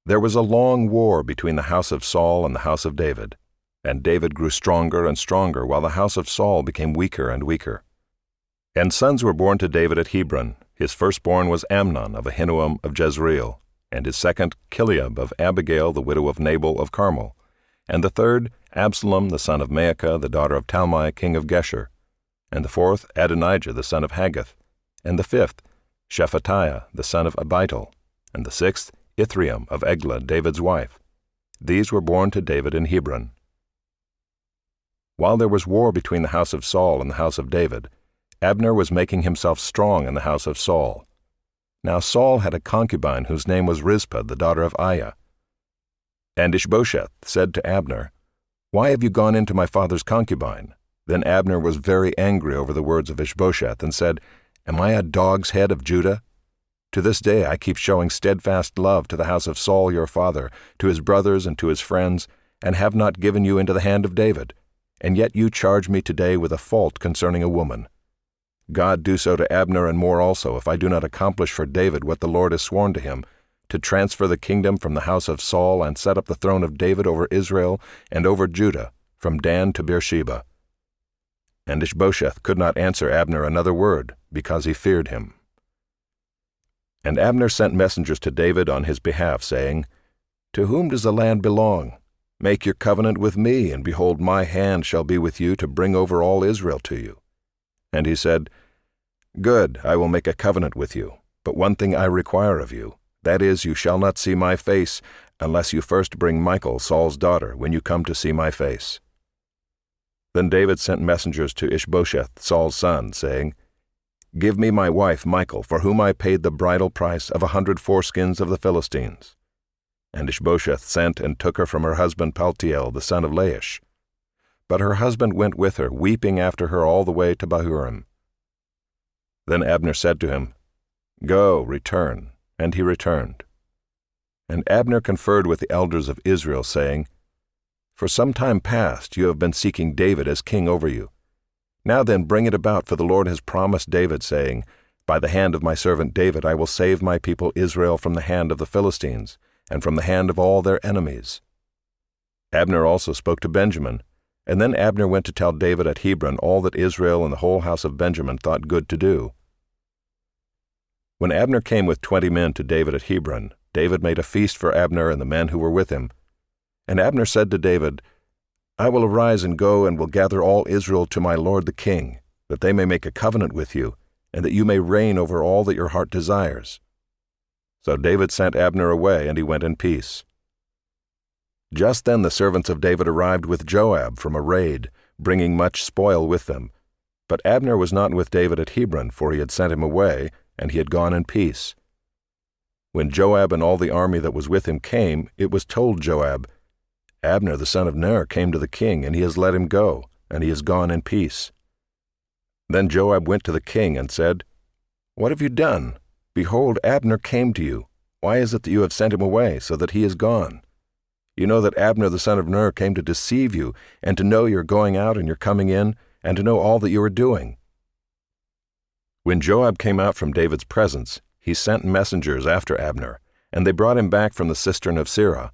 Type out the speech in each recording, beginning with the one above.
There was a long war between the house of Saul and the house of David, and David grew stronger and stronger while the house of Saul became weaker and weaker. And sons were born to David at Hebron. His firstborn was Amnon of Ahinoam of Jezreel, and his second Chileab of Abigail the widow of Nabal of Carmel, and the third Absalom the son of Maacah the daughter of Talmai king of Geshur, and the fourth Adonijah the son of Haggith, and the fifth Shephatiah the son of Abital, and the sixth Ithream of Eglah David's wife. These were born to David in Hebron. While there was war between the house of Saul and the house of David, Abner was making himself strong in the house of Saul. Now Saul had a concubine whose name was Rizpah the daughter of Aiah. And Ishbosheth said to Abner, "Why have you gone into my father's concubine?" Then Abner was very angry over the words of Ishbosheth and said, "Am I a dog's head of Judah? To this day I keep showing steadfast love to the house of Saul your father, to his brothers and to his friends, and have not given you into the hand of David. And yet you charge me today with a fault concerning a woman. God do so to Abner and more also, if I do not accomplish for David what the Lord has sworn to him, to transfer the kingdom from the house of Saul and set up the throne of David over Israel and over Judah, from Dan to Beersheba." And Ishbosheth could not answer Abner another word, because he feared him. And Abner sent messengers to David on his behalf, saying, "To whom does the land belong? Make your covenant with me, and behold, my hand shall be with you to bring over all Israel to you." And he said, "Good, I will make a covenant with you, but one thing I require of you, that is, you shall not see my face, unless you first bring Michal, Saul's daughter, when you come to see my face." Then David sent messengers to Ishbosheth, Saul's son, saying, "Give me my wife Michal, for whom I paid the bridal price of 100 foreskins of the Philistines." And Ishbosheth sent and took her from her husband Paltiel, the son of Laish. But her husband went with her, weeping after her all the way to Bahurim. Then Abner said to him, "Go, return." And he returned. And Abner conferred with the elders of Israel, saying, "For some time past you have been seeking David as king over you. Now then bring it about, for the Lord has promised David, saying, By the hand of my servant David I will save my people Israel from the hand of the Philistines, and from the hand of all their enemies." Abner also spoke to Benjamin, and then Abner went to tell David at Hebron all that Israel and the whole house of Benjamin thought good to do. When Abner came with 20 men to David at Hebron, David made a feast for Abner and the men who were with him. And Abner said to David, "I will arise and go and will gather all Israel to my lord the king, that they may make a covenant with you, and that you may reign over all that your heart desires." So David sent Abner away, and he went in peace. Just then the servants of David arrived with Joab from a raid, bringing much spoil with them. But Abner was not with David at Hebron, for he had sent him away, and he had gone in peace. When Joab and all the army that was with him came, it was told Joab, "Abner the son of Ner came to the king, and he has let him go, and he has gone in peace." Then Joab went to the king and said, "What have you done? Behold, Abner came to you. Why is it that you have sent him away, so that he is gone? You know that Abner the son of Ner came to deceive you, and to know your going out and your coming in, and to know all that you are doing." When Joab came out from David's presence, he sent messengers after Abner, and they brought him back from the cistern of Sirah.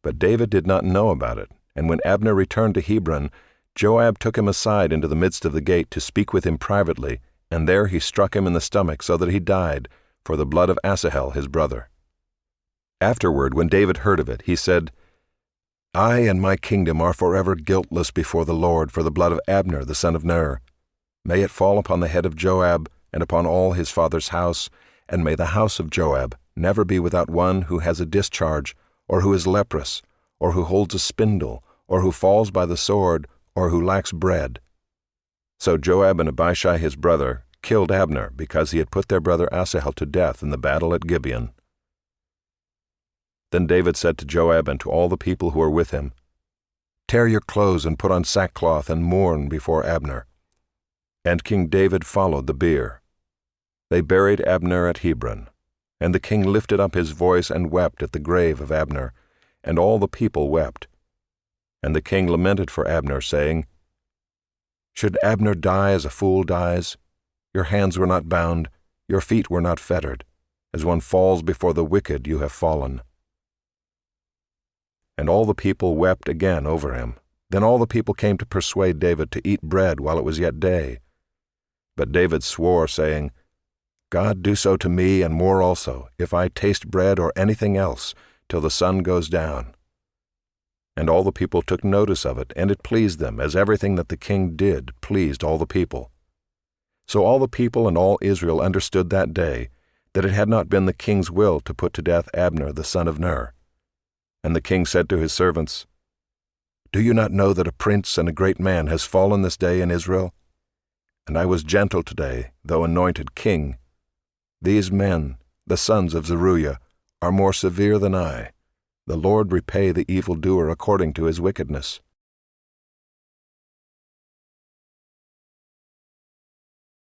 But David did not know about it, and when Abner returned to Hebron, Joab took him aside into the midst of the gate to speak with him privately, and there he struck him in the stomach so that he died, for the blood of Asahel his brother. Afterward, when David heard of it, he said, "I and my kingdom are forever guiltless before the Lord for the blood of Abner the son of Ner. May it fall upon the head of Joab and upon all his father's house, and may the house of Joab never be without one who has a discharge, or who is leprous, or who holds a spindle, or who falls by the sword, or who lacks bread." So Joab and Abishai his brother killed Abner, because he had put their brother Asahel to death in the battle at Gibeon. Then David said to Joab and to all the people who were with him, "Tear your clothes and put on sackcloth and mourn before Abner." And King David followed the bier. They buried Abner at Hebron, and the king lifted up his voice and wept at the grave of Abner, and all the people wept. And the king lamented for Abner, saying, "Should Abner die as a fool dies? Your hands were not bound, your feet were not fettered. As one falls before the wicked you have fallen." And all the people wept again over him. Then all the people came to persuade David to eat bread while it was yet day. But David swore, saying, God do so to me and more also, if I taste bread or anything else, till the sun goes down. And all the people took notice of it, and it pleased them, as everything that the king did pleased all the people. So all the people and all Israel understood that day that it had not been the king's will to put to death Abner the son of Ner. And the king said to his servants, Do you not know that a prince and a great man has fallen this day in Israel? And I was gentle today, though anointed king. These men, the sons of Zeruiah, are more severe than I. The Lord repay the evildoer according to his wickedness.